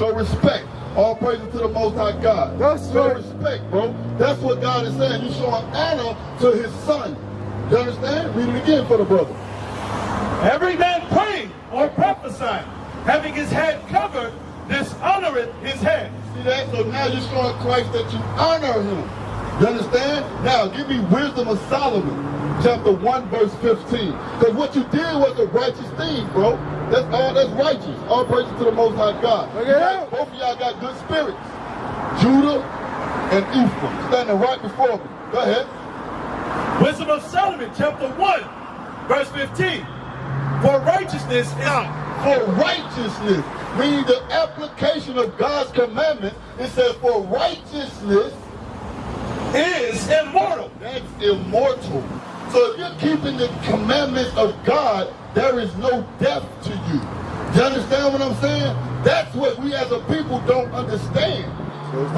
Show respect. All praises to the Most High God. Show respect, bro. That's what God is saying. You're showing honor to his son. You understand? Read it again for the brother. Every man praying or prophesying, having his head covered, dishonoreth his head. See that? So now you're showing Christ that you honor him. You understand? Now give me wisdom of Solomon, chapter 1, verse 15. Because what you did was a righteous thing, bro. That's all that's righteous. All praises to the Most High God. Both of y'all got good spirits. Judah and Ephraim standing right before me. Go ahead. Wisdom of Solomon, chapter 1, verse 15. For righteousness is... For righteousness, meaning the application of God's commandment, it says for righteousness is immortal. That's immortal. So if you're keeping the commandments of God, there is no death to you. You understand what I'm saying? That's what we as a people don't understand.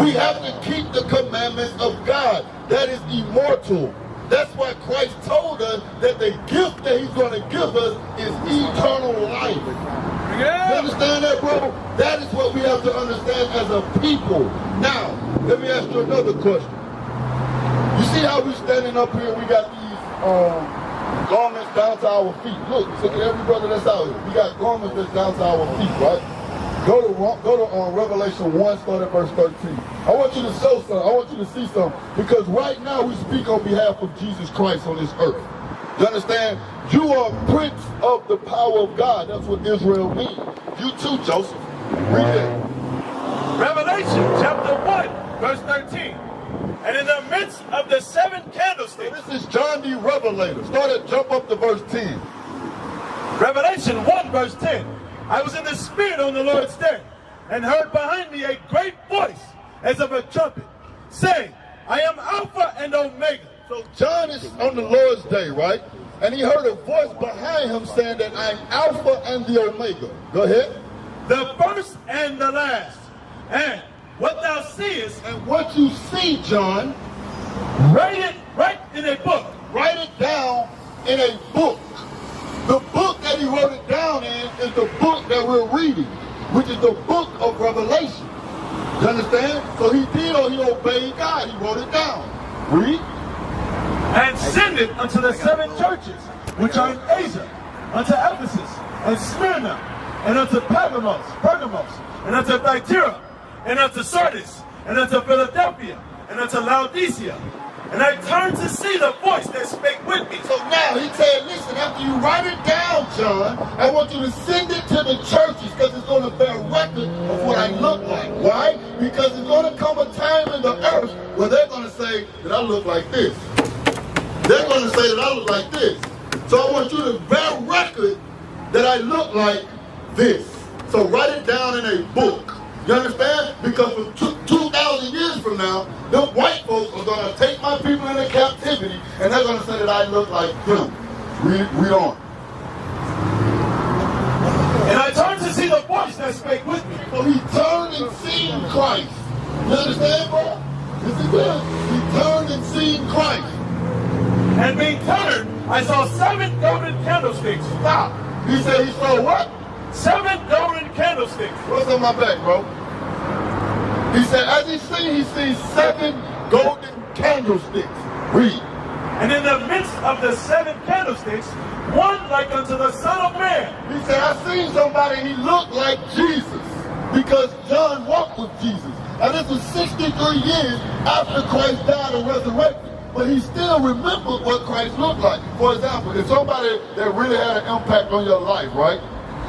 We have to keep the commandments of God. That is immortal. That's why Christ told us that the gift that he's going to give us is eternal life. You understand that, bro? That is what we have to understand as a people. Now, let me ask you another question. You see how we're standing up here? We got these garments down to our feet. Look at every brother that's out here. We got garments that's down to our feet, right? Go to Revelation 1, start at verse 13. I want you to show something. I want you to see something. Because right now we speak on behalf of Jesus Christ on this earth. You understand? You are prince of the power of God. That's what Israel means. You too, Joseph. Read it. Revelation chapter 1, verse 13. And in the midst of the 7 candlesticks. So this is John the Revelator. Jump up to verse 10. Revelation 1, verse 10. I was in the Spirit on the Lord's day, and heard behind me a great voice, as of a trumpet, saying, I am Alpha and Omega. So John is on the Lord's day, right? And he heard a voice behind him saying that I'm Alpha and the Omega. Go ahead. The first and the last. And what thou seest, and what you see, John, write in a book. Write it down in a book. The book that he wrote it down in is the book that we're reading, which is the book of Revelation. You understand? So he obeyed God. He wrote it down. Read. And send it unto the 7 churches, which are in Asia, unto Ephesus, and Smyrna, and unto Pergamos, and unto Thyatira, and unto Sardis, and unto Philadelphia, and unto Laodicea. And I turned to see the voice that spake with me. So now he said, listen, after you write it down, John, I want you to send it to the churches because it's going to bear record of what I look like. Why? Because there's going to come a time in the earth where they're going to say that I look like this. They're going to say that I look like this. So I want you to bear record that I look like this. So write it down in a book. You understand? Because for 2,000 years from now, the white folks are going to take my people into captivity, and they're going to say that I look like them. Read on. And I turned to see the voice that spake with me. So he turned and seen Christ. You understand, bro? This is good. He turned and seen Christ. And being turned, I saw 7 golden candlesticks. Stop. He said he saw what? 7 golden candlesticks. What's on my back, bro? He said, as he sees 7 golden candlesticks. Read. And in the midst of the 7 candlesticks, one like unto the Son of Man. He said, I seen somebody, he looked like Jesus. Because John walked with Jesus. And this was 63 years after Christ died and resurrected. But he still remembered what Christ looked like. For example, if somebody that really had an impact on your life, right?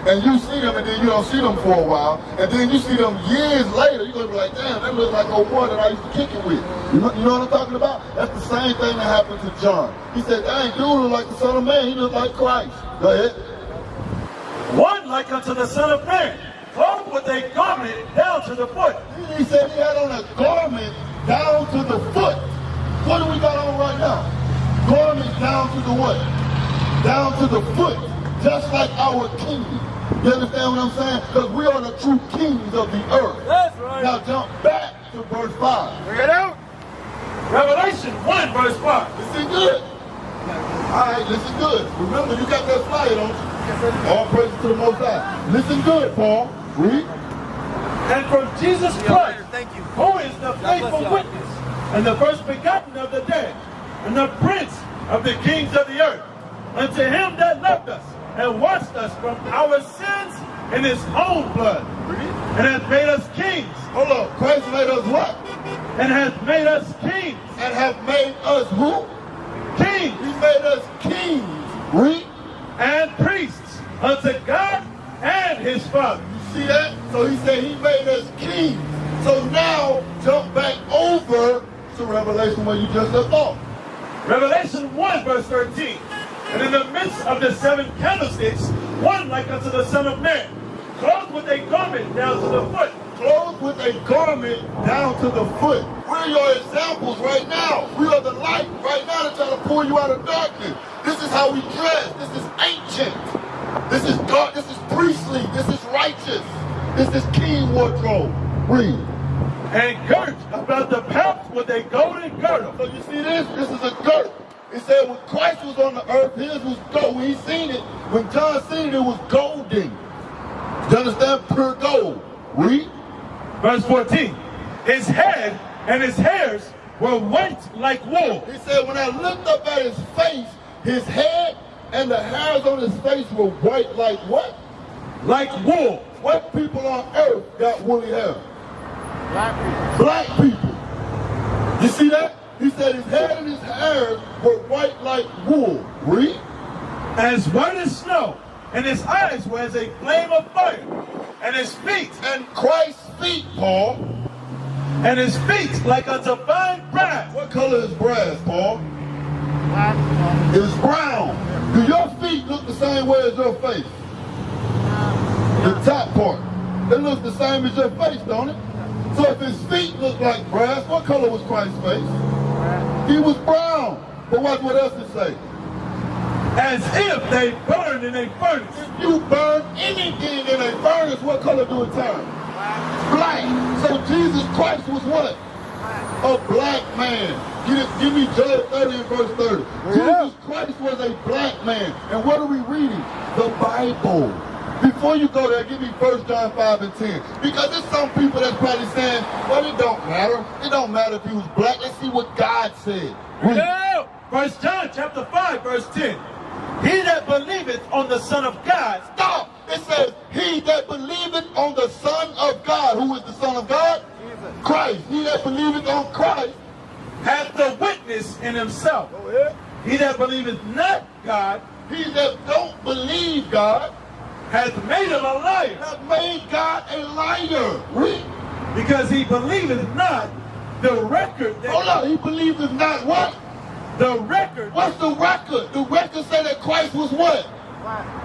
And you see them and then you don't see them for a while, and then you see them years later, you're going to be like, damn, that looks like old boy that I used to kick it with. You know what I'm talking about? That's the same thing that happened to John. He said, dang, dude look like the Son of Man. He looked like Christ. Go ahead. One like unto the Son of Man, clothed with a garment down to the foot. He said he had on a garment down to the foot. What do we got on right now? Garment down to the what? Down to the foot. Just like our king. You understand what I'm saying? Because we are the true kings of the earth. That's right. Now jump back to verse 5. Bring it out. Revelation 1, verse 5. Listen good. All right, listen good. Remember, you got that flyer, don't you? All praises to the Most High. Listen good, Paul. Read. And from Jesus Christ, Thank you. who is the faithful y'all. witness, and the first begotten of the dead, and the prince of the kings of the earth, unto him that loved us, and washed us from our sins in his own blood, and hath made us kings, Hold on. Christ made us what? and hath made us kings, And have made us who? kings, He made us kings. Read. and priests unto God and his Father. You see that? So he said he made us kings. So now jump back over to Revelation where you just left off. Revelation 1 verse 13. And in the midst of the 7 candlesticks, one like unto the Son of Man, clothed with a garment down to the foot. Clothed with a garment down to the foot. We're your examples right now. We are the light right now to try to pull you out of darkness. This is how we dress. This is ancient. This is dark. This is priestly. This is righteous. This is king wardrobe. Read. And girt about the paps with a golden girdle. So you see this? This is a girt. It said when Christ was on the earth, his was gold. When he seen it, when John seen it, it was golden. You understand? Pure gold. Read. Verse 14. His head and his hairs were white like wool. He said when I looked up at his face, his head and the hairs on his face were white like what? Like wool. What people on earth got woolly hair? Black people. You see that? He said his head and his hairs were white like wool. Read. As white as snow. And his eyes were as a flame of fire. And his feet, And Christ's feet, Paul. and his feet like unto fine brass. What color is brass, Paul? It's brown. Do your feet look the same way as your face? The top part. It looks the same as your face, don't it? So if his feet look like brass, what color was Christ's face? He was brown. But watch what else it say. As if they burned in a furnace. If you burn anything in a furnace, what color do it turn? Black. So Jesus Christ was what? A black man. Give me Job 30 and verse 30. Jesus Christ was a black man. And what are we reading? The Bible. Before you go there, give me 1 John 5 and 10. Because there's some people that's probably saying, well, it don't matter. It don't matter if he was black. Let's see what God said. Read. No! 1 John chapter 5 verse 10. He that believeth on the Son of God, Stop. It says, he that believeth on the Son of God. Who is the Son of God? Christ. He that believeth on Christ. hath the witness in himself. He that believeth not God, He that don't believe God hath made him a liar, hath made God a liar. Read. because he believeth not the record that Hold on. He believeth not what? the record What's the record? The record said that Christ was what?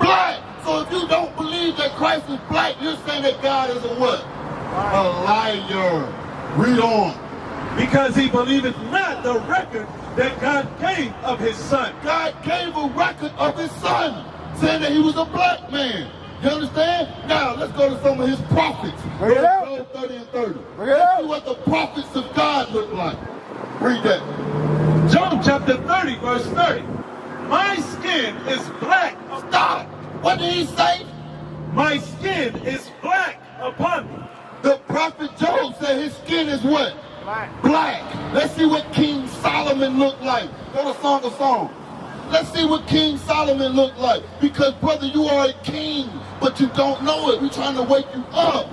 Black. So if you don't believe that Christ is black, you're saying that God is a what? A liar. Read on. because he believeth not the record that God gave of his Son. God gave a record of his son, saying that he was a black man. You understand? Now, let's go to some of his prophets. Bring it out. Job 30 and 30. Bring it Let's out. see what the prophets of God look like. Read that. Job chapter 30 verse 30. My skin is black. Stop. What did he say? My skin is black upon me. The prophet Job said his skin is what? Black. Let's see what King Solomon looked like. Go to Song of Songs. Let's see what King Solomon looked like. Because, brother, you are a king, but you don't know it. We're trying to wake you up.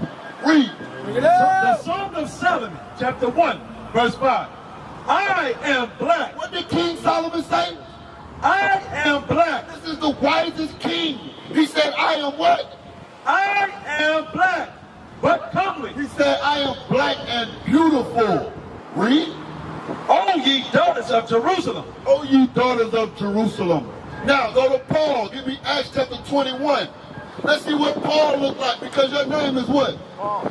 Read. The Song of Solomon, chapter 1, verse 5. I am black. What did King Solomon say? I am black. This is the wisest king. He said, I am what? I am black, but comely. He said, I am black and beautiful. Read. O ye daughters of Jerusalem. O ye daughters of Jerusalem. Now go to Paul. Give me Acts chapter 21. Let's see what Paul looked like, because your name is what?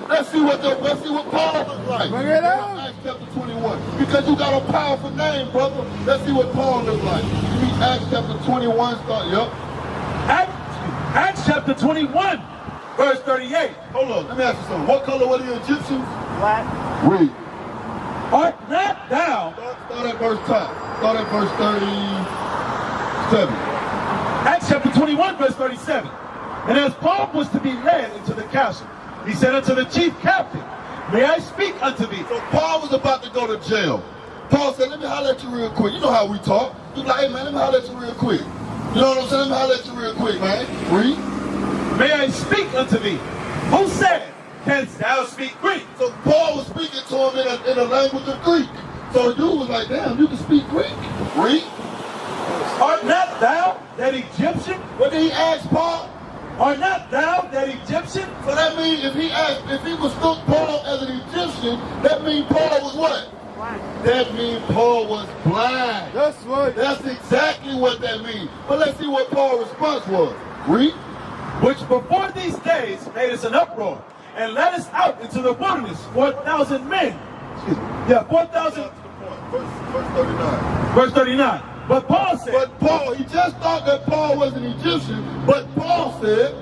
Let's see what Paul looked like. Bring it out. Acts chapter 21. Because you got a powerful name, brother. Let's see what Paul looked like. Give me Acts chapter 21. Start. Yep. Acts chapter 21, verse 38. Hold on. Let me ask you something. What color were the Egyptians? Black. Read. Art not thou, Start at verse top. Start at verse 37. Acts chapter 21, verse 37. And as Paul was to be led into the castle, he said unto the chief captain, may I speak unto thee? So Paul was about to go to jail. Paul said, let me holler at you real quick. You know how we talk. He was like, hey man, let me holler at you real quick. You know what I'm saying? Let me holler at you real quick, man. Read. May I speak unto thee? Who said, canst thou speak Greek? So Paul was speaking to him in the language of Greek. So the dude was like, damn, you can speak Greek. Read. Art not thou that Egyptian? What did he ask Paul? Art not thou that Egyptian? So that means if he mistook Paul as an Egyptian, that means Paul was what? Blind. That means Paul was blind. That's right. That's exactly what that means. But let's see what Paul's response was. Read. Which before these days made us an uproar, and led us out into the wilderness, 4,000 men. Yeah, 4,000. Verse 39. Verse 39. But Paul said, But Paul, he just thought that Paul was an Egyptian, but Paul said,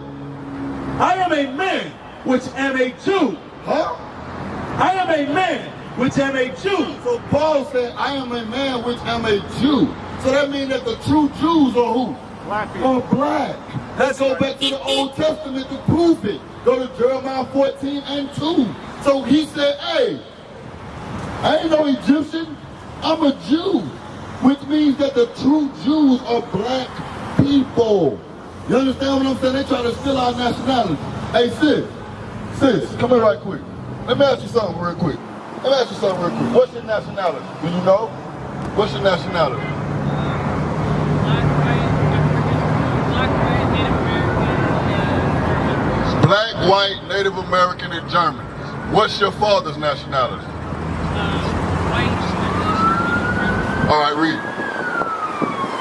I am a man which am a Jew. huh? I am a man which am a Jew. So Paul said, I am a man which am a Jew. So that means that the true Jews are who? Black people. Are black. Let's go back to the Old Testament to prove it. Go to Jeremiah 14 and 2. So he said, hey, I ain't no Egyptian, I'm a Jew. Which means that the true Jews are black people. You understand what I'm saying? They try to steal our nationality. Hey sis, come here right quick. Let me ask you something real quick. What's your nationality? Do you know? What's your nationality? Black, white, Native American, and German. What's your father's nationality? All right, read.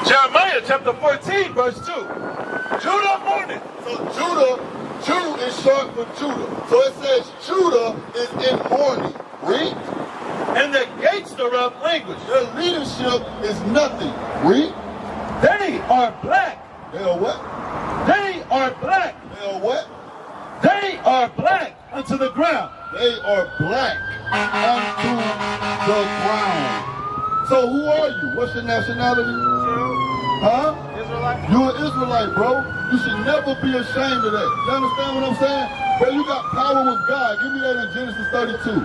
Jeremiah chapter 14, verse 2. Judah mourneth. So Jew is short for Judah. So it says Judah is in mourning. Read. And the gates thereof languish. Their leadership is nothing. Read. They are black. They are what? They are black. They are what? They are black unto the ground. They are black unto the ground. So who are you? What's your nationality? Huh? Israelite. You're an Israelite, bro. You should never be ashamed of that. You understand what I'm saying? Bro, you got power with God. Give me that in Genesis 32.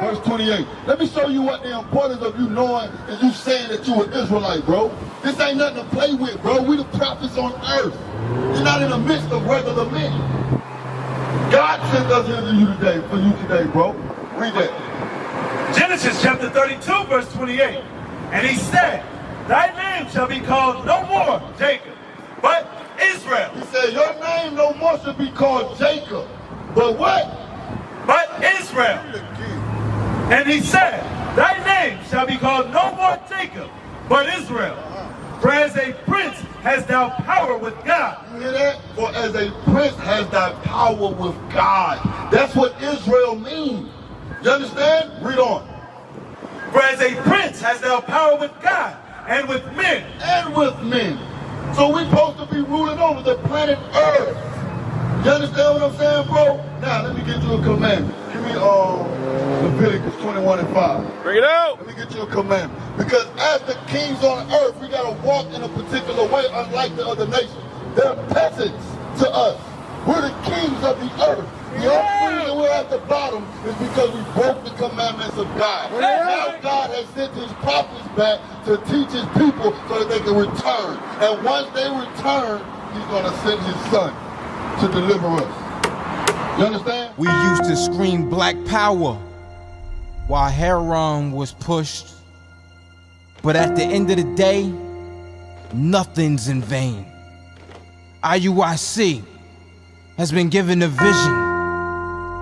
Verse 28. Let me show you what the importance of you knowing and you saying that you an Israelite, bro. This ain't nothing to play with, bro. We the prophets on earth. You're not in the midst of regular men. God sent us here to you today, for you today, bro. Read that. Genesis chapter 32, verse 28. And he said, thy name shall be called no more Jacob, but Israel. He said, your name no more should be called Jacob. But what? But Israel. And he said, thy name shall be called no more Jacob, but Israel. For as a prince hast thou power with God. You hear that? For as a prince has thy power with God. That's what Israel means. You understand? Read on. For as a prince hast thou power with God and with men. And with men. So we're supposed to be ruling over the planet Earth. You understand what I'm saying, bro? Now, let me get you a commandment. Give me Leviticus 21 and 5. Bring it out. Let me get you a commandment. Because as the kings on earth, we got to walk in a particular way, unlike the other nations. They're peasants to us. We're the kings of the earth. The only reason we're at the bottom is because we broke the commandments of God. Now God has sent his prophets back to teach his people so that they can return. And once they return, he's going to send his son to deliver us. You understand? We used to scream black power while Heron was pushed. But at the end of the day, nothing's in vain. IUIC has been given a vision.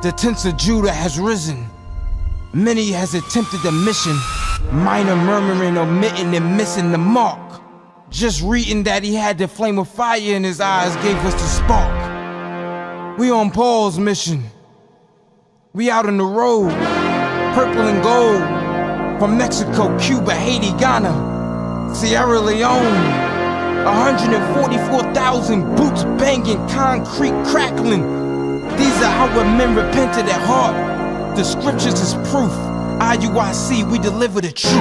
The tents of Judah has risen. Many has attempted the mission. Minor murmuring, omitting, and missing the mark. Just reading that he had the flame of fire in his eyes gave us the spark. We on Paul's mission. We out on the road. Purple and gold. From Mexico, Cuba, Haiti, Ghana, Sierra Leone. 144,000 boots banging, concrete crackling. These are our men repented at heart. The scriptures is proof. IUIC, we deliver the truth.